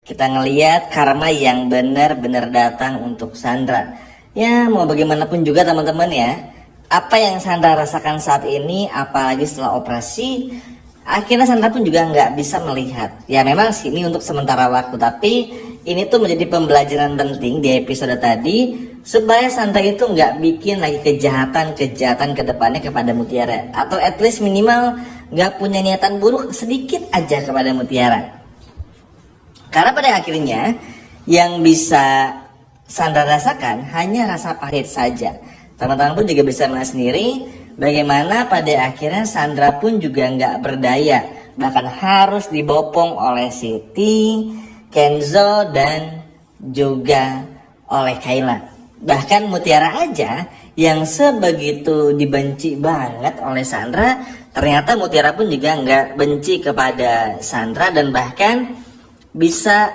kita ngeliat karma yang benar-benar datang untuk Sandra. Ya mau bagaimanapun juga teman-teman ya, apa yang Sandra rasakan saat ini, apalagi setelah operasi, akhirnya Sandra pun juga nggak bisa melihat. Ya memang sih ini untuk sementara waktu, tapi ini tuh menjadi pembelajaran penting di episode tadi, supaya Sandra itu nggak bikin lagi kejahatan ke depannya kepada Mutiara, atau at least minimal nggak punya niatan buruk sedikit aja kepada Mutiara. Karena pada akhirnya yang bisa Sandra rasakan hanya rasa pahit saja. Teman-teman pun juga bisa melihat sendiri bagaimana pada akhirnya Sandra pun juga nggak berdaya, bahkan harus dibopong oleh Siti, Kenzo, dan juga oleh Kayla. Bahkan Mutiara aja yang sebegitu dibenci banget oleh Sandra, ternyata Mutiara pun juga nggak benci kepada Sandra, dan bahkan bisa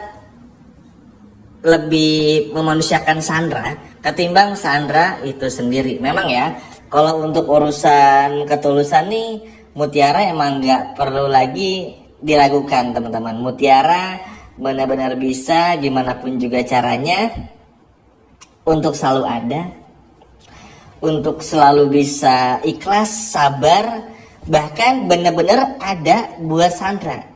lebih memanusiakan Sandra ketimbang Sandra itu sendiri. Memang ya, kalau untuk urusan ketulusan nih, Mutiara emang nggak perlu lagi diragukan teman-teman. Mutiara benar-benar bisa gimana pun juga caranya untuk selalu ada, untuk selalu bisa ikhlas, sabar, bahkan benar-benar ada buat Sandra.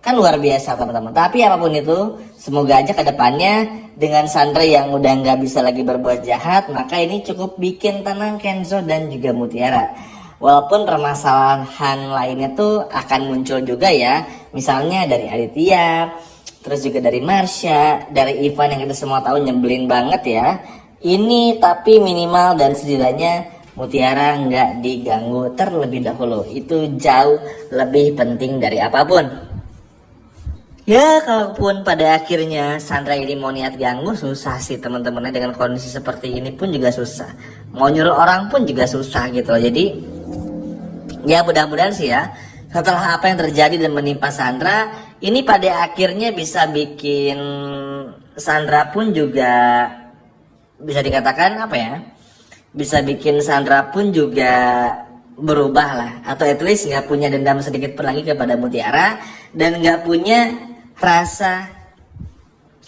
Kan luar biasa teman-teman. Tapi apapun itu, semoga aja kedepannya dengan Sandra yang udah nggak bisa lagi berbuat jahat, maka ini cukup bikin tenang Kenzo dan juga Mutiara. Walaupun permasalahan lainnya tuh akan muncul juga ya, misalnya dari Aditya, terus juga dari Marsha, dari Ivan yang kita semua tahu nyebelin banget ya. Ini tapi minimal dan setidaknya Mutiara nggak diganggu terlebih dahulu. Itu jauh lebih penting dari apapun. Ya kalaupun pada akhirnya Sandra ini mau niat ganggu, susah sih teman-temannya. Dengan kondisi seperti ini pun juga susah, mau nyuruh orang pun juga susah gitu loh. Jadi ya mudah-mudahan sih ya, setelah apa yang terjadi dan menimpa Sandra ini pada akhirnya bisa bikin Sandra pun juga bisa dikatakan apa ya, bisa bikin Sandra pun juga berubah lah, atau at least nggak punya dendam sedikit pun lagi kepada Mutiara, dan nggak punya rasa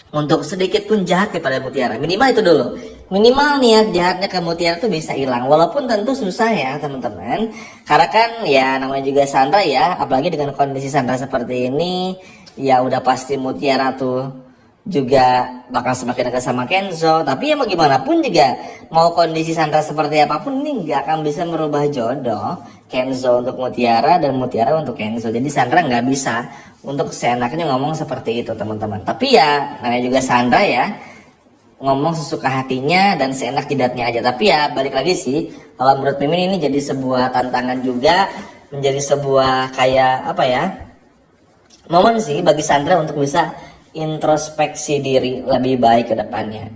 untuk sedikit pun jahat kepada Mutiara. Minimal itu dulu, minimal niat jahatnya ke Mutiara tuh bisa hilang. Walaupun tentu susah ya teman-teman, karena kan ya namanya juga Sandra ya, apalagi dengan kondisi Sandra seperti ini, ya udah pasti Mutiara tuh juga bakal semakin dekat sama Kenzo. Tapi ya mau gimana pun juga, mau kondisi Sandra seperti apapun, ini nggak akan bisa merubah jodoh Kenzo untuk Mutiara dan Mutiara untuk Kenzo. Jadi Sandra nggak bisa untuk seenaknya ngomong seperti itu teman-teman. Tapi ya namanya juga Sandra ya, ngomong sesuka hatinya dan seenak jidatnya aja. Tapi ya balik lagi sih, kalau menurut Mimin ini jadi sebuah tantangan juga, menjadi sebuah kayak apa ya, momen sih bagi Sandra untuk bisa introspeksi diri lebih baik ke depannya.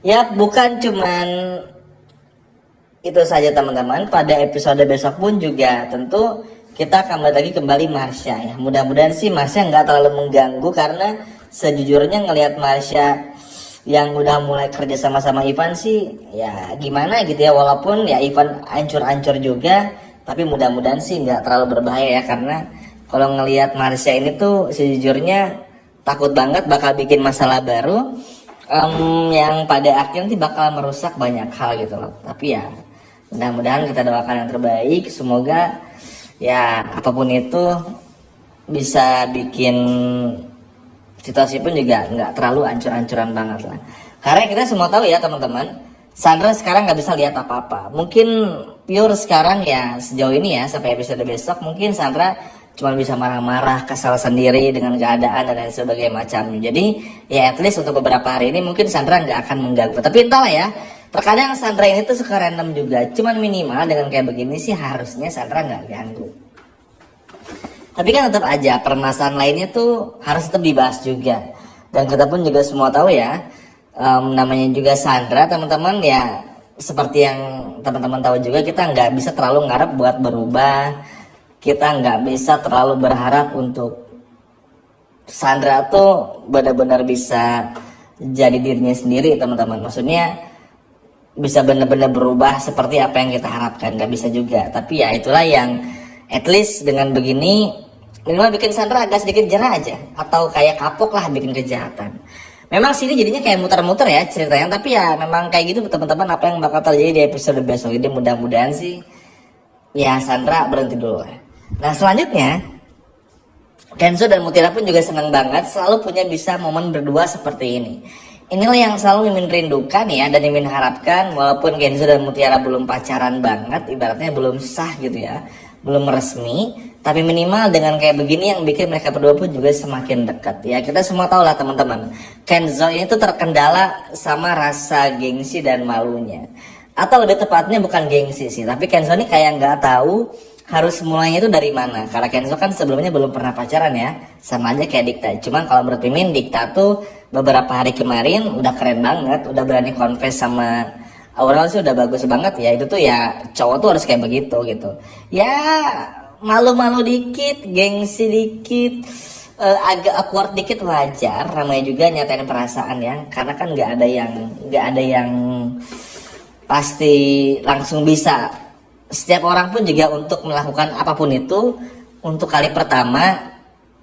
Ya bukan cuman itu saja teman-teman, pada episode besok pun juga tentu kita akan balik lagi kembali Marsha ya. Mudah-mudahan sih Marsha nggak terlalu mengganggu, karena sejujurnya ngelihat Marsha yang udah mulai kerja sama Ivan sih ya gimana gitu ya. Walaupun ya Ivan ancur-ancur juga, tapi mudah-mudahan sih nggak terlalu berbahaya ya, karena kalau ngelihat Marsha ini tuh sejujurnya takut banget bakal bikin masalah baru yang pada akhirnya nanti bakal merusak banyak hal gitu loh. Tapi ya mudah-mudahan kita doakan yang terbaik, semoga ya apapun itu bisa bikin situasi pun juga nggak terlalu ancur-ancuran banget lah. Karena kita semua tahu ya teman-teman, Sandra sekarang nggak bisa lihat apa-apa. Mungkin pure sekarang ya sejauh ini ya sampai episode besok, mungkin Sandra cuma bisa marah-marah, kesal sendiri dengan keadaan dan lain sebagainya macamnya. Jadi ya at least untuk beberapa hari ini mungkin Sandra nggak akan mengganggu. Tapi entahlah ya, terkadang Sandra ini tuh suka random juga. Cuman minimal dengan kayak begini sih harusnya Sandra nggak ganggu. Tapi kan tetap aja permasalahan lainnya tuh harus tetap dibahas juga. Dan kita pun juga semua tahu ya, namanya juga Sandra teman-teman ya, seperti yang teman-teman tahu juga, kita nggak bisa terlalu ngarep buat berubah. Kita nggak bisa terlalu berharap untuk Sandra tuh benar-benar bisa jadi dirinya sendiri teman-teman. Maksudnya bisa benar-benar berubah seperti apa yang kita harapkan, nggak bisa juga. Tapi ya itulah yang at least dengan begini minimal bikin Sandra agak sedikit jerah aja, atau kayak kapok lah bikin kejahatan. Memang sini jadinya kayak muter-muter ya ceritanya, tapi ya memang kayak gitu teman-teman apa yang bakal terjadi di episode besok ini. Mudah-mudahan sih ya Sandra berhenti dulu lah. Nah selanjutnya Kenzo dan Mutiara pun juga senang banget selalu punya bisa momen berdua seperti ini. Inilah yang selalu Mimin rindukan ya, dan Mimin harapkan walaupun Kenzo dan Mutiara belum pacaran banget, ibaratnya belum sah gitu ya, belum resmi, tapi minimal dengan kayak begini yang bikin mereka berdua pun juga semakin dekat. Ya kita semua tahu lah teman-teman, Kenzo ini tuh terkendala sama rasa gengsi dan malunya. Atau lebih tepatnya bukan gengsi sih, tapi Kenzo ini kayak nggak tahu harus mulainya itu dari mana. Karena Kenzo kan sebelumnya belum pernah pacaran ya, sama aja kayak Dikta. Cuman kalau menurut Mimin, Dikta tuh beberapa hari kemarin udah keren banget, udah berani confess sama Aurel sih udah bagus banget ya. Itu tuh ya cowok tuh harus kayak begitu gitu. Ya malu-malu dikit, gengsi dikit, agak awkward dikit wajar. Namanya juga nyatain perasaan ya. Karena kan nggak ada yang pasti langsung bisa. Setiap orang pun juga untuk melakukan apapun itu, untuk kali pertama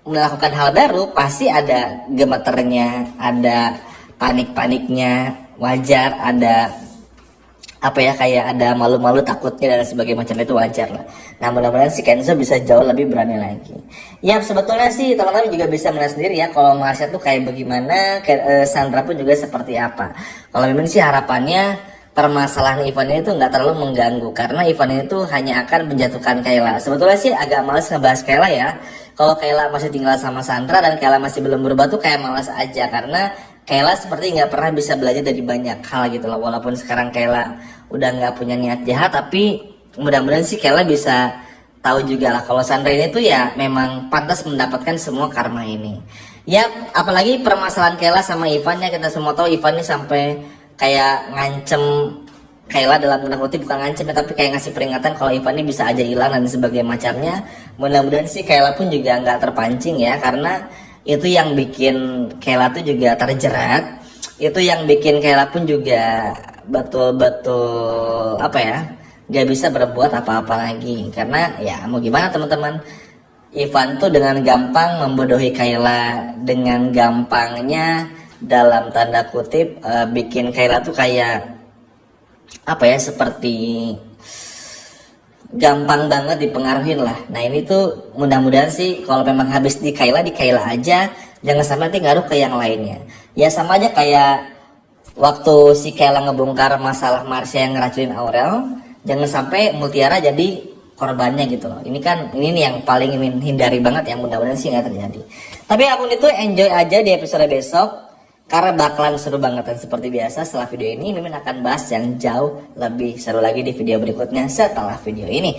melakukan hal baru pasti ada gemeternya, ada panik-paniknya, wajar, ada apa ya, kayak ada malu-malu takutnya dan sebagainya macam itu, wajar lah. Nah mudah-mudahan si Kenzo bisa jauh lebih berani lagi. Ya sebetulnya sih teman-teman juga bisa melihat sendiri ya kalau Marsha tuh kayak bagaimana, Sandra pun juga seperti apa. Kalau Mimin sih harapannya permasalahan Ivan ini tuh nggak terlalu mengganggu, karena Ivan ini tuh hanya akan menjatuhkan Kayla. Sebetulnya sih agak males ngebahas Kayla ya. Kalau Kayla masih tinggal sama Sandra dan Kayla masih belum berubah tuh kayak males aja, karena Kayla seperti nggak pernah bisa belajar dari banyak hal gitu loh. Walaupun sekarang Kayla udah nggak punya niat jahat, tapi mudah-mudahan sih Kayla bisa tahu juga lah kalau Sandra ini tuh ya memang pantas mendapatkan semua karma ini. Ya apalagi permasalahan Kayla sama Ivan ya, kita semua tahu Ivan ini sampai kayak ngancem Kayla, dalam tanda kutip bukan ngancem ya, tapi kayak ngasih peringatan kalau Ivan ini bisa aja hilang dan sebagainya macamnya. Mudah-mudahan sih Kayla pun juga nggak terpancing ya, karena itu yang bikin Kayla tuh juga terjerat, itu yang bikin Kayla pun juga betul-betul apa ya, nggak bisa berbuat apa-apa lagi. Karena ya mau gimana teman-teman, Ivan tuh dengan gampang membodohi Kayla, dengan gampangnya dalam tanda kutip bikin Kayla tuh kayak apa ya, seperti gampang banget dipengaruhin lah. Nah ini tuh mudah-mudahan sih kalau memang habis di Kayla aja, jangan sampai nanti ngaruh ke yang lainnya. Ya sama aja kayak waktu si Kayla ngebongkar masalah Marsha yang ngeracunin Aurel, jangan sampai Mutiara jadi korbannya gitu loh. Ini nih yang paling ingin hindari banget, yang mudah-mudahan sih nggak terjadi. Tapi apapun itu enjoy aja di episode besok, karena bakalan seru banget. Dan seperti biasa setelah video ini Mimin akan bahas yang jauh lebih seru lagi di video berikutnya setelah video ini.